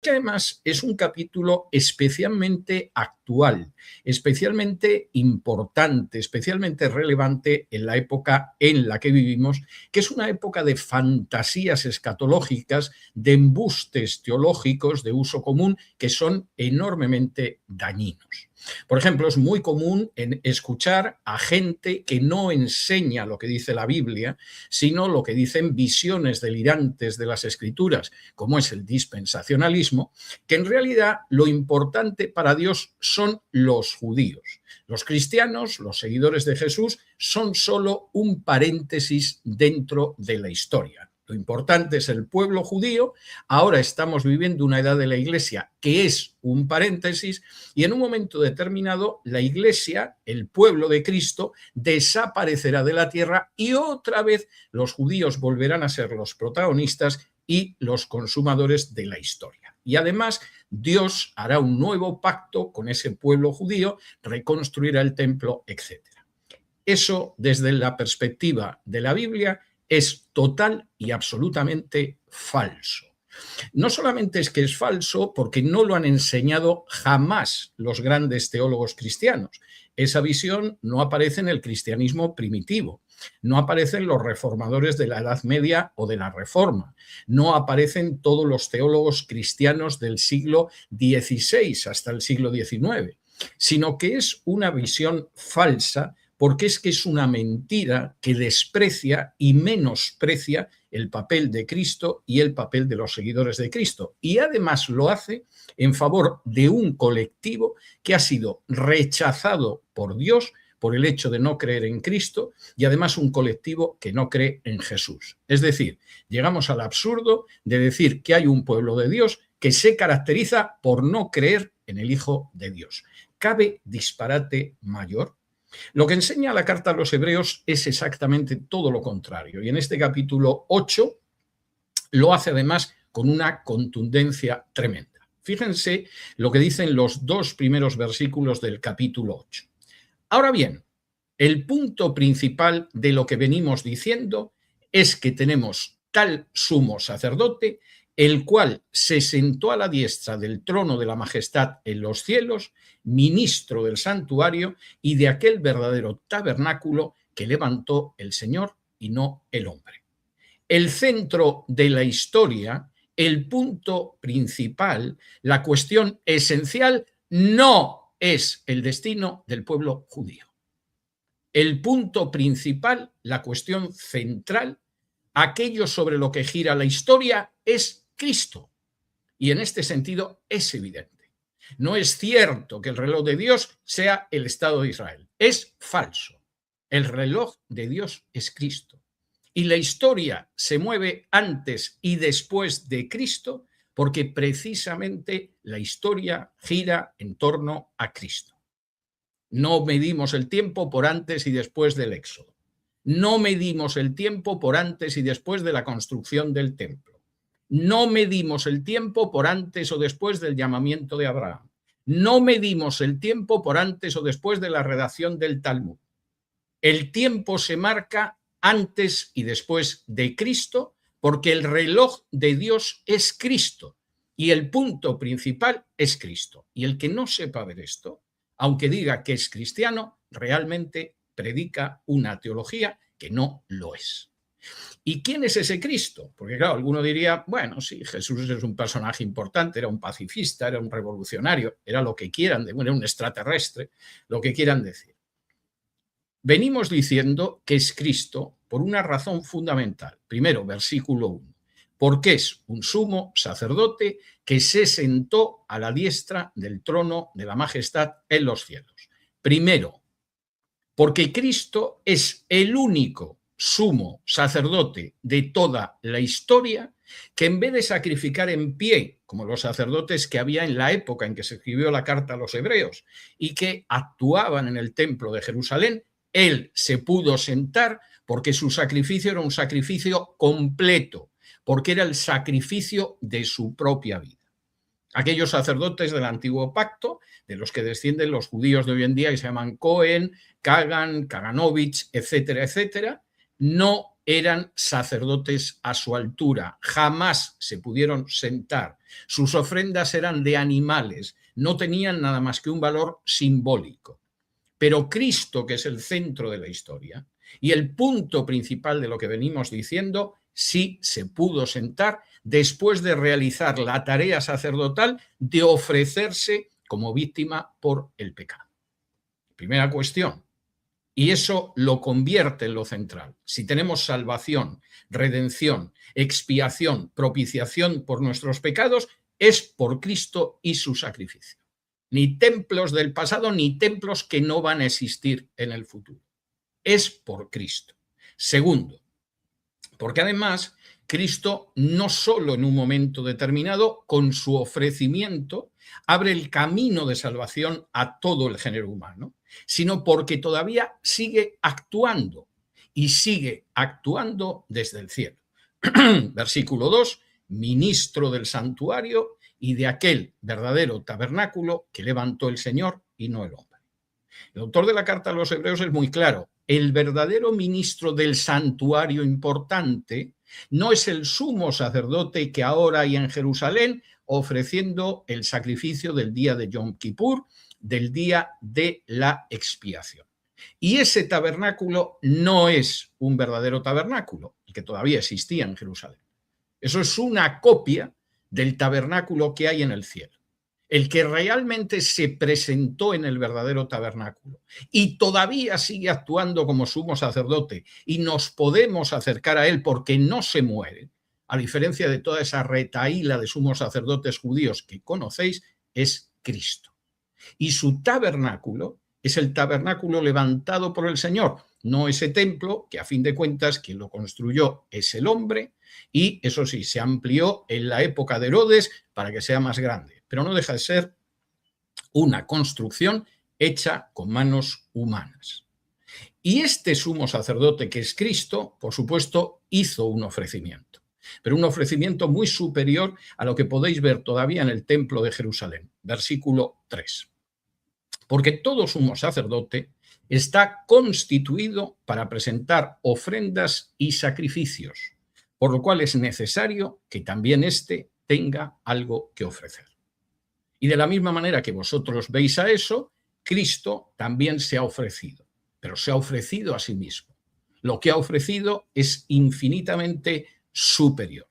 que además es un capítulo especialmente actual, especialmente importante, especialmente relevante en la época en la que vivimos, que es una época de fantasías escatológicas, de embustes teológicos de uso común que son enormemente dañinos. Por ejemplo, es muy común escuchar a gente que no enseña lo que dice la Biblia, sino lo que dicen visiones delirantes de las Escrituras, como es el dispensacionalismo, que en realidad lo importante para Dios son los judíos. Los cristianos, los seguidores de Jesús, son solo un paréntesis dentro de la historia. Lo importante es el pueblo judío. Ahora estamos viviendo una edad de la Iglesia que es un paréntesis y en un momento determinado la Iglesia, el pueblo de Cristo, desaparecerá de la tierra y otra vez los judíos volverán a ser los protagonistas y los consumadores de la historia. Y además Dios hará un nuevo pacto con ese pueblo judío, reconstruirá el templo, etc. Eso, desde la perspectiva de la Biblia, es total y absolutamente falso. No solamente es que es falso, porque no lo han enseñado jamás los grandes teólogos cristianos. Esa visión no aparece en el cristianismo primitivo, no aparecen los reformadores de la Edad Media o de la Reforma, no aparecen todos los teólogos cristianos del siglo XVI hasta el siglo XIX, sino que es una visión falsa porque es que es una mentira que desprecia y menosprecia el papel de Cristo y el papel de los seguidores de Cristo. Y además lo hace en favor de un colectivo que ha sido rechazado por Dios por el hecho de no creer en Cristo y además un colectivo que no cree en Jesús. Es decir, llegamos al absurdo de decir que hay un pueblo de Dios que se caracteriza por no creer en el Hijo de Dios. ¿Cabe disparate mayor? Lo que enseña la carta a los hebreos es exactamente todo lo contrario. Y en este capítulo 8 lo hace además con una contundencia tremenda. Fíjense lo que dicen los dos primeros versículos del capítulo 8. Ahora bien, el punto principal de lo que venimos diciendo es que tenemos tal sumo sacerdote, el cual se sentó a la diestra del trono de la majestad en los cielos, ministro del santuario y de aquel verdadero tabernáculo que levantó el Señor y no el hombre. El centro de la historia, el punto principal, la cuestión esencial, no es el destino del pueblo judío. El punto principal, la cuestión central, aquello sobre lo que gira la historia es Cristo. Y en este sentido es evidente. No es cierto que el reloj de Dios sea el Estado de Israel. Es falso. El reloj de Dios es Cristo. Y la historia se mueve antes y después de Cristo porque precisamente la historia gira en torno a Cristo. No medimos el tiempo por antes y después del Éxodo. No medimos el tiempo por antes y después de la construcción del templo. No medimos el tiempo por antes o después del llamamiento de Abraham. No medimos el tiempo por antes o después de la redacción del Talmud. El tiempo se marca antes y después de Cristo porque el reloj de Dios es Cristo y el punto principal es Cristo. Y el que no sepa ver esto, aunque diga que es cristiano, realmente predica una teología que no lo es. ¿Y quién es ese Cristo? Porque claro, alguno diría, bueno, sí, Jesús es un personaje importante, era un pacifista, era un revolucionario, era lo que quieran, era un extraterrestre, lo que quieran decir. Venimos diciendo que es Cristo por una razón fundamental. Primero, versículo 1. Porque es un sumo sacerdote que se sentó a la diestra del trono de la majestad en los cielos. Primero, porque Cristo es el único sumo sacerdote de toda la historia que en vez de sacrificar en pie, como los sacerdotes que había en la época en que se escribió la carta a los hebreos y que actuaban en el templo de Jerusalén, él se pudo sentar porque su sacrificio era un sacrificio completo, porque era el sacrificio de su propia vida. Aquellos sacerdotes del antiguo pacto, de los que descienden los judíos de hoy en día, que se llaman Cohen, Kagan, Kaganovich, etcétera, etcétera, no eran sacerdotes a su altura, jamás se pudieron sentar, sus ofrendas eran de animales, no tenían nada más que un valor simbólico. Pero Cristo, que es el centro de la historia y el punto principal de lo que venimos diciendo, sí se pudo sentar después de realizar la tarea sacerdotal de ofrecerse como víctima por el pecado. Primera cuestión. Y eso lo convierte en lo central. Si tenemos salvación, redención, expiación, propiciación por nuestros pecados, es por Cristo y su sacrificio. Ni templos del pasado, ni templos que no van a existir en el futuro. Es por Cristo. Segundo, porque además Cristo no solo en un momento determinado, con su ofrecimiento, abre el camino de salvación a todo el género humano, sino porque todavía sigue actuando y sigue actuando desde el cielo. Versículo 2, ministro del santuario y de aquel verdadero tabernáculo que levantó el Señor y no el hombre. El autor de la carta a los Hebreos es muy claro. El verdadero ministro del santuario importante no es el sumo sacerdote que ahora hay en Jerusalén ofreciendo el sacrificio del día de Yom Kippur, del día de la expiación. Y ese tabernáculo no es un verdadero tabernáculo, el que todavía existía en Jerusalén. Eso es una copia del tabernáculo que hay en el cielo. El que realmente se presentó en el verdadero tabernáculo y todavía sigue actuando como sumo sacerdote y nos podemos acercar a él porque no se muere, a diferencia de toda esa retahíla de sumos sacerdotes judíos que conocéis, es Cristo. Y su tabernáculo es el tabernáculo levantado por el Señor, no ese templo que a fin de cuentas quien lo construyó es el hombre y eso sí, se amplió en la época de Herodes para que sea más grande. Pero no deja de ser una construcción hecha con manos humanas. Y este sumo sacerdote que es Cristo, por supuesto, hizo un ofrecimiento, pero un ofrecimiento muy superior a lo que podéis ver todavía en el templo de Jerusalén. Versículo 3. Porque todo sumo sacerdote está constituido para presentar ofrendas y sacrificios, por lo cual es necesario que también éste tenga algo que ofrecer. Y de la misma manera que vosotros veis a eso, Cristo también se ha ofrecido, pero se ha ofrecido a sí mismo. Lo que ha ofrecido es infinitamente superior.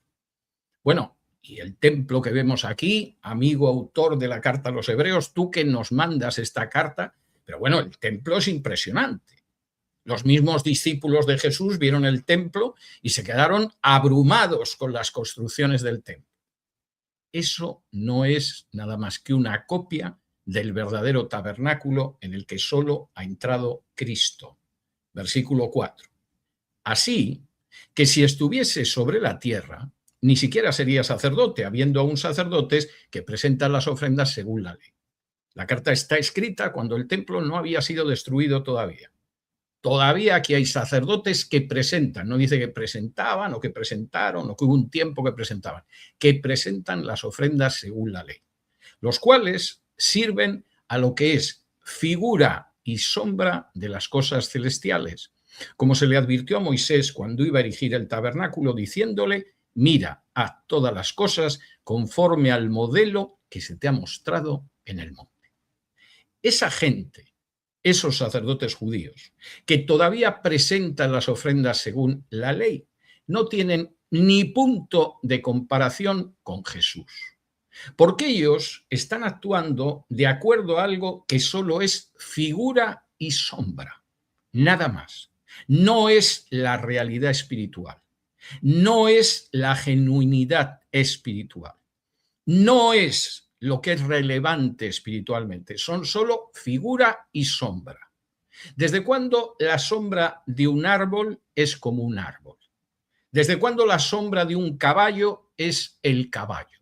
Bueno, y el templo que vemos aquí, amigo autor de la carta a los Hebreos, tú que nos mandas esta carta, pero bueno, el templo es impresionante. Los mismos discípulos de Jesús vieron el templo y se quedaron abrumados con las construcciones del templo. Eso no es nada más que una copia del verdadero tabernáculo en el que solo ha entrado Cristo. Versículo 4. Así que si estuviese sobre la tierra, ni siquiera sería sacerdote, habiendo aún sacerdotes que presentan las ofrendas según la ley. La carta está escrita cuando el templo no había sido destruido todavía. Todavía aquí hay sacerdotes que presentan, no dice que presentaban o que presentaron o que hubo un tiempo que presentaban, que presentan las ofrendas según la ley, los cuales sirven a lo que es figura y sombra de las cosas celestiales, como se le advirtió a Moisés cuando iba a erigir el tabernáculo, diciéndole: mira, haz todas las cosas conforme al modelo que se te ha mostrado en el monte. Esa gente, esos sacerdotes judíos, que todavía presentan las ofrendas según la ley, no tienen ni punto de comparación con Jesús, porque ellos están actuando de acuerdo a algo que solo es figura y sombra, nada más. No es la realidad espiritual, no es la genuinidad espiritual, no es lo que es relevante espiritualmente, son solo figura y sombra. ¿Desde cuándo la sombra de un árbol es como un árbol? ¿Desde cuándo la sombra de un caballo es el caballo?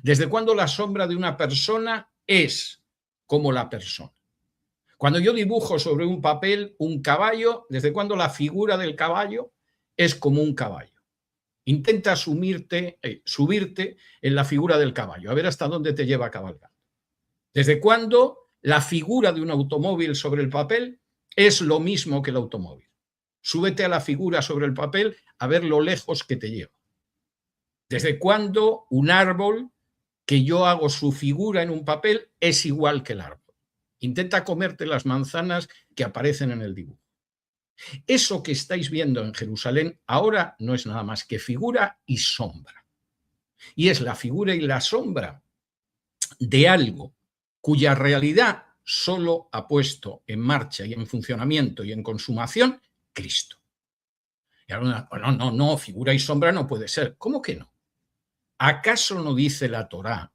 ¿Desde cuándo la sombra de una persona es como la persona? Cuando yo dibujo sobre un papel un caballo, ¿desde cuándo la figura del caballo es como un caballo? Intenta subirte en la figura del caballo, a ver hasta dónde te lleva cabalgando. ¿Desde cuándo la figura de un automóvil sobre el papel es lo mismo que el automóvil? Súbete a la figura sobre el papel a ver lo lejos que te lleva. ¿Desde cuándo un árbol que yo hago su figura en un papel es igual que el árbol? Intenta comerte las manzanas que aparecen en el dibujo. Eso que estáis viendo en Jerusalén ahora no es nada más que figura y sombra. Y es la figura y la sombra de algo cuya realidad solo ha puesto en marcha y en funcionamiento y en consumación Cristo. Y ahora, no, figura y sombra no puede ser. ¿Cómo que no? ¿Acaso no dice la Torá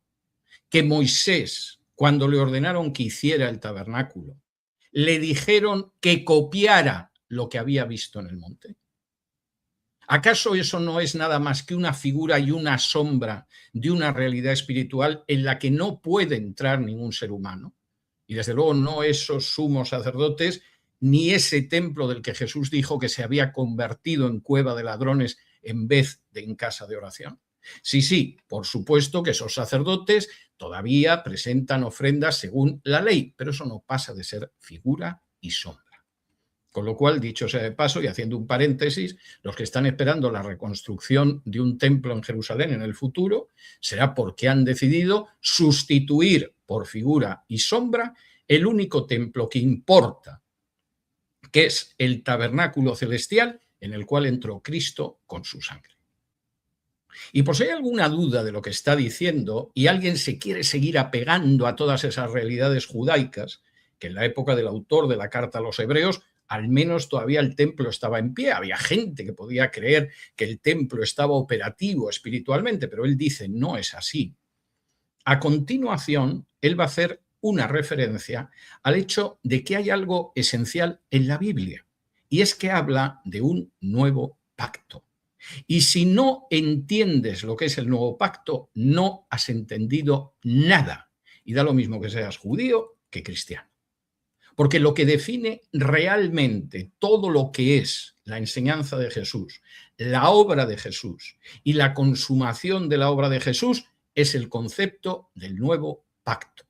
que Moisés, cuando le ordenaron que hiciera el tabernáculo, le dijeron que copiara lo que había visto en el monte? ¿Acaso eso no es nada más que una figura y una sombra de una realidad espiritual en la que no puede entrar ningún ser humano? Y desde luego no esos sumos sacerdotes, ni ese templo del que Jesús dijo que se había convertido en cueva de ladrones en vez de en casa de oración. Sí, por supuesto que esos sacerdotes todavía presentan ofrendas según la ley, pero eso no pasa de ser figura y sombra. Con lo cual, dicho sea de paso y haciendo un paréntesis, los que están esperando la reconstrucción de un templo en Jerusalén en el futuro será porque han decidido sustituir por figura y sombra el único templo que importa, que es el tabernáculo celestial en el cual entró Cristo con su sangre. Y por si hay alguna duda de lo que está diciendo y alguien se quiere seguir apegando a todas esas realidades judaicas, que en la época del autor de la carta a los hebreos al menos todavía el templo estaba en pie. Había gente que podía creer que el templo estaba operativo espiritualmente, pero él dice, no es así. A continuación, él va a hacer una referencia al hecho de que hay algo esencial en la Biblia, y es que habla de un nuevo pacto. Y si no entiendes lo que es el nuevo pacto, no has entendido nada. Y da lo mismo que seas judío que cristiano. Porque lo que define realmente todo lo que es la enseñanza de Jesús, la obra de Jesús y la consumación de la obra de Jesús es el concepto del nuevo pacto.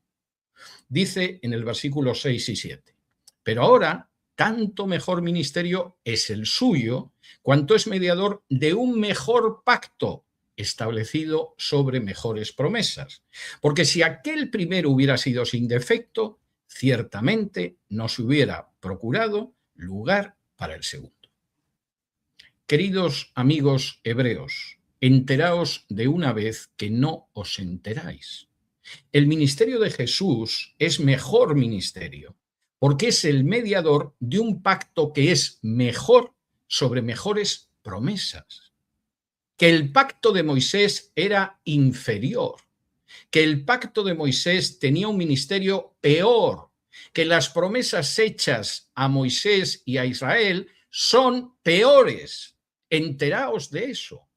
Dice en el versículo 6 y 7, pero ahora tanto mejor ministerio es el suyo, cuanto es mediador de un mejor pacto establecido sobre mejores promesas. Porque si aquel primero hubiera sido sin defecto, ciertamente no se hubiera procurado lugar para el segundo. Queridos amigos hebreos, enteraos de una vez que no os enteráis. El ministerio de Jesús es mejor ministerio, porque es el mediador de un pacto que es mejor sobre mejores promesas. Que el pacto de Moisés era inferior, que el pacto de Moisés tenía un ministerio peor, que las promesas hechas a Moisés y a Israel son peores. Enteraos de eso.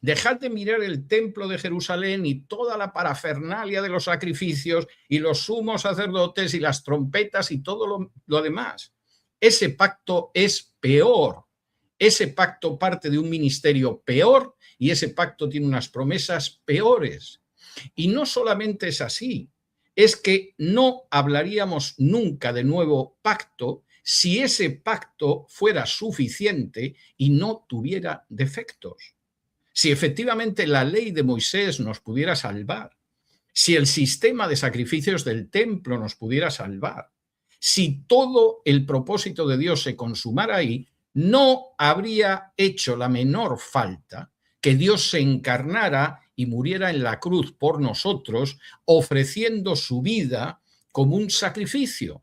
Dejad de mirar el templo de Jerusalén y toda la parafernalia de los sacrificios y los sumos sacerdotes y las trompetas y todo lo demás. Ese pacto es peor. Ese pacto parte de un ministerio peor y ese pacto tiene unas promesas peores. Y no solamente es así, es que no hablaríamos nunca de nuevo pacto si ese pacto fuera suficiente y no tuviera defectos. Si efectivamente la ley de Moisés nos pudiera salvar, si el sistema de sacrificios del templo nos pudiera salvar, si todo el propósito de Dios se consumara ahí, no habría hecho la menor falta que Dios se encarnara y muriera en la cruz por nosotros, ofreciendo su vida como un sacrificio.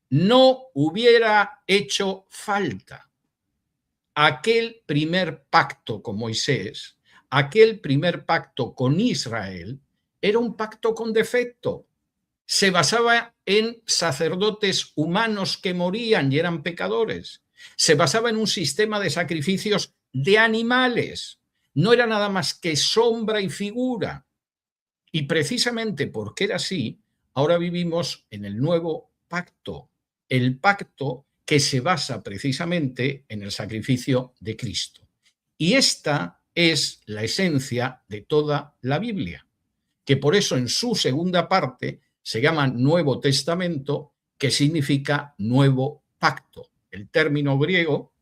No hubiera hecho falta. Aquel primer pacto con Moisés, aquel primer pacto con Israel, era un pacto con defecto. Se basaba en sacerdotes humanos que morían y eran pecadores. Se basaba en un sistema de sacrificios de animales. No era nada más que sombra y figura. Y precisamente porque era así, ahora vivimos en el nuevo pacto, el pacto que se basa precisamente en el sacrificio de Cristo. Y esta es la esencia de toda la Biblia, que por eso en su segunda parte se llama Nuevo Testamento, que significa nuevo pacto. El término griego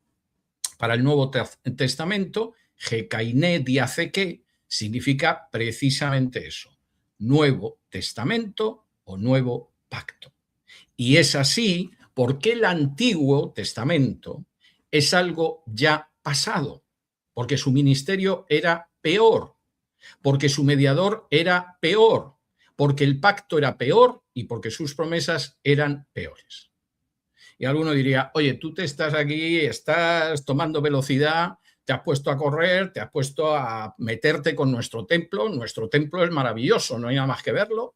Para el Nuevo Testamento, Hekainé diaceque significa precisamente eso, Nuevo Testamento o Nuevo Pacto. Y es así porque el Antiguo Testamento es algo ya pasado, porque su ministerio era peor, porque su mediador era peor, porque el pacto era peor y porque sus promesas eran peores. Y alguno diría, oye, tú te estás aquí, estás tomando velocidad, te has puesto a correr, te has puesto a meterte con nuestro templo es maravilloso, no hay nada más que verlo.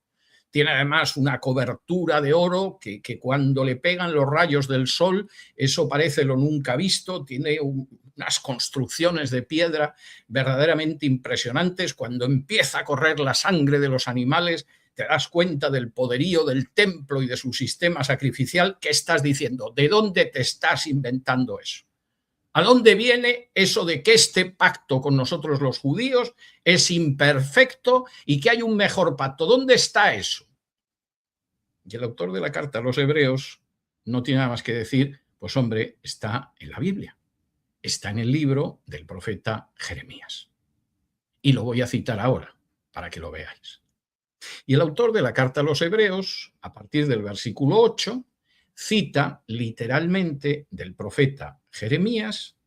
Tiene además una cobertura de oro que cuando le pegan los rayos del sol, eso parece lo nunca visto, tiene unas construcciones de piedra verdaderamente impresionantes. Cuando empieza a correr la sangre de los animales, te das cuenta del poderío del templo y de su sistema sacrificial. ¿Qué estás diciendo? ¿De dónde te estás inventando eso? ¿A dónde viene eso de que este pacto con nosotros los judíos es imperfecto y que hay un mejor pacto? ¿Dónde está eso? Y el autor de la carta a los Hebreos no tiene nada más que decir, pues hombre, está en la Biblia, está en el libro del profeta Jeremías. Y lo voy a citar ahora para que lo veáis. Y el autor de la carta a los Hebreos, a partir del versículo 8, cita literalmente del profeta Jeremías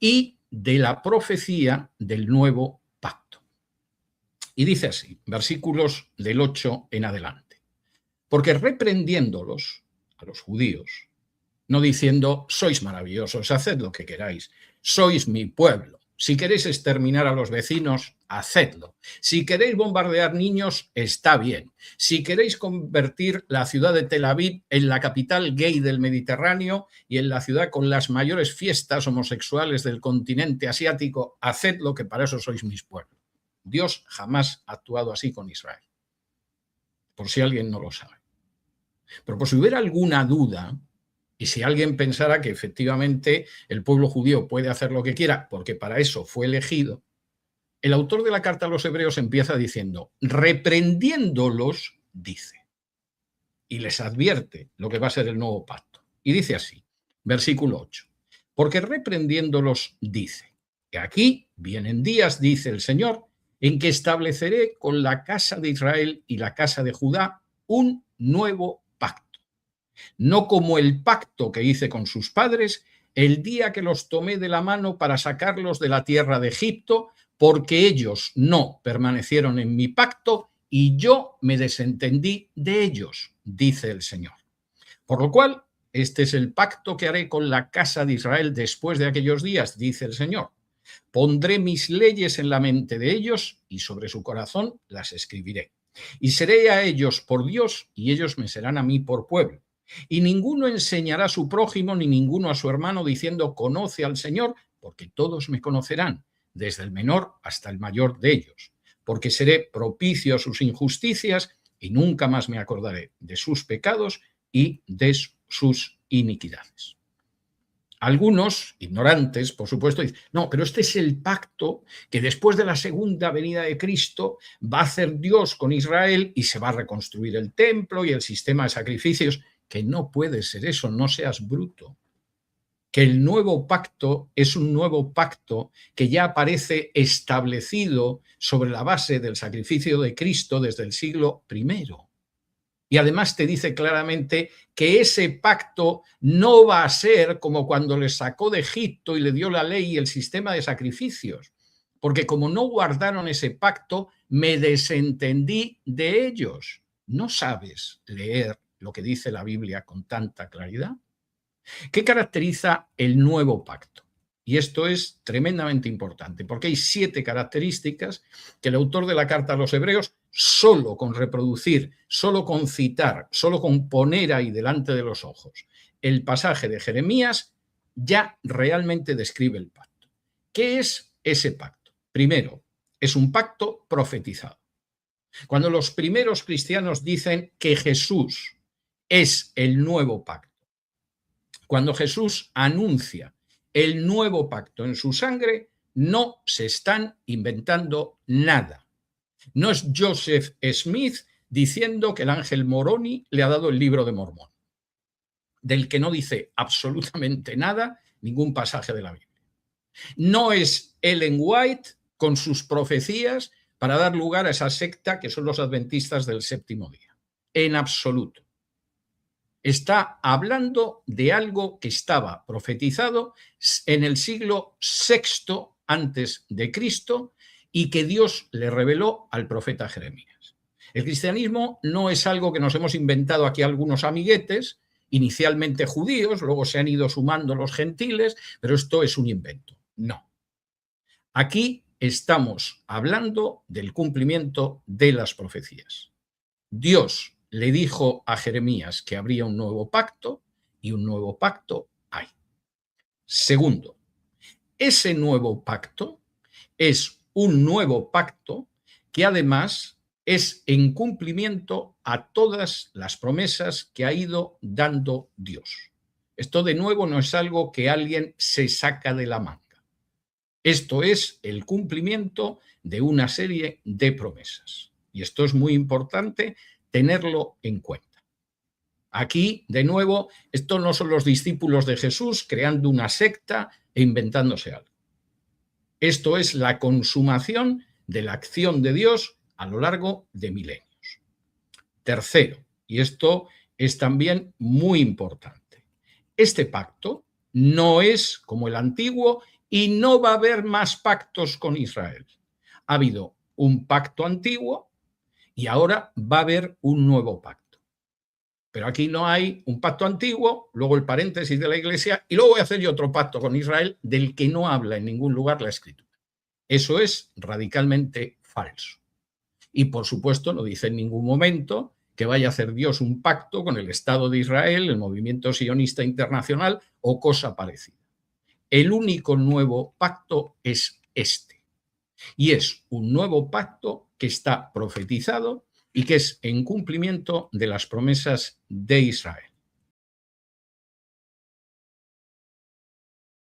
y de la profecía del nuevo pacto. Y dice así, versículos del 8 en adelante. Porque reprendiéndolos, a los judíos, no diciendo, sois maravillosos, haced lo que queráis, sois mi pueblo. Si queréis exterminar a los vecinos, hacedlo. Si queréis bombardear niños, está bien. Si queréis convertir la ciudad de Tel Aviv en la capital gay del Mediterráneo y en la ciudad con las mayores fiestas homosexuales del continente asiático, hacedlo, que para eso sois mis pueblos. Dios jamás ha actuado así con Israel, por si alguien no lo sabe. Pero por si hubiera alguna duda, y si alguien pensara que efectivamente el pueblo judío puede hacer lo que quiera, porque para eso fue elegido, el autor de la carta a los Hebreos empieza diciendo, reprendiéndolos, dice, y les advierte lo que va a ser el nuevo pacto. Y dice así, versículo 8, porque reprendiéndolos dice, que aquí vienen días, dice el Señor, en que estableceré con la casa de Israel y la casa de Judá un nuevo pacto, no como el pacto que hice con sus padres el día que los tomé de la mano para sacarlos de la tierra de Egipto, porque ellos no permanecieron en mi pacto y yo me desentendí de ellos, dice el Señor. Por lo cual, este es el pacto que haré con la casa de Israel después de aquellos días, dice el Señor. Pondré mis leyes en la mente de ellos y sobre su corazón las escribiré. Y seré a ellos por Dios y ellos me serán a mí por pueblo. Y ninguno enseñará a su prójimo ni ninguno a su hermano diciendo conoce al Señor, porque todos me conocerán, desde el menor hasta el mayor de ellos, porque seré propicio a sus injusticias y nunca más me acordaré de sus pecados y de sus iniquidades. Algunos, ignorantes, por supuesto, dicen, no, pero este es el pacto que después de la segunda venida de Cristo va a hacer Dios con Israel y se va a reconstruir el templo y el sistema de sacrificios, que no puede ser eso, no seas bruto. Que el nuevo pacto es un nuevo pacto que ya aparece establecido sobre la base del sacrificio de Cristo desde el siglo I. Y además te dice claramente que ese pacto no va a ser como cuando les sacó de Egipto y le dio la ley y el sistema de sacrificios, porque como no guardaron ese pacto, me desentendí de ellos. ¿No sabes leer lo que dice la Biblia con tanta claridad? ¿Qué caracteriza el nuevo pacto? Y esto es tremendamente importante, porque hay 7 características que el autor de la carta a los Hebreos, solo con reproducir, solo con citar, solo con poner ahí delante de los ojos el pasaje de Jeremías, ya realmente describe el pacto. ¿Qué es ese pacto? Primero, es un pacto profetizado. Cuando los primeros cristianos dicen que Jesús es el nuevo pacto, cuando Jesús anuncia el nuevo pacto en su sangre, no se están inventando nada. No es Joseph Smith diciendo que el ángel Moroni le ha dado el libro de Mormón, del que no dice absolutamente nada ningún pasaje de la Biblia. No es Ellen White con sus profecías para dar lugar a esa secta que son los adventistas del séptimo día. En absoluto. Está hablando de algo que estaba profetizado en el siglo VI antes de Cristo y que Dios le reveló al profeta Jeremías. El cristianismo no es algo que nos hemos inventado aquí algunos amiguetes, inicialmente judíos, luego se han ido sumando los gentiles, pero esto es un invento. No. Aquí estamos hablando del cumplimiento de las profecías. Dios le dijo a Jeremías que habría un nuevo pacto y un nuevo pacto hay. Segundo, ese nuevo pacto es un nuevo pacto que además es en cumplimiento a todas las promesas que ha ido dando Dios. Esto de nuevo no es algo que alguien se saca de la manga. Esto es el cumplimiento de una serie de promesas. Y esto es muy importante tenerlo en cuenta. Aquí, de nuevo, estos no son los discípulos de Jesús creando una secta e inventándose algo. Esto es la consumación de la acción de Dios a lo largo de milenios. Tercero, y esto es también muy importante, este pacto no es como el antiguo y no va a haber más pactos con Israel. Ha habido un pacto antiguo y ahora va a haber un nuevo pacto. Pero aquí no hay un pacto antiguo, luego el paréntesis de la Iglesia, y luego voy a hacer yo otro pacto con Israel del que no habla en ningún lugar la Escritura. Eso es radicalmente falso. Y por supuesto no dice en ningún momento que vaya a hacer Dios un pacto con el Estado de Israel, el movimiento sionista internacional o cosa parecida. El único nuevo pacto es este. Y es un nuevo pacto que está profetizado y que es en cumplimiento de las promesas de Israel.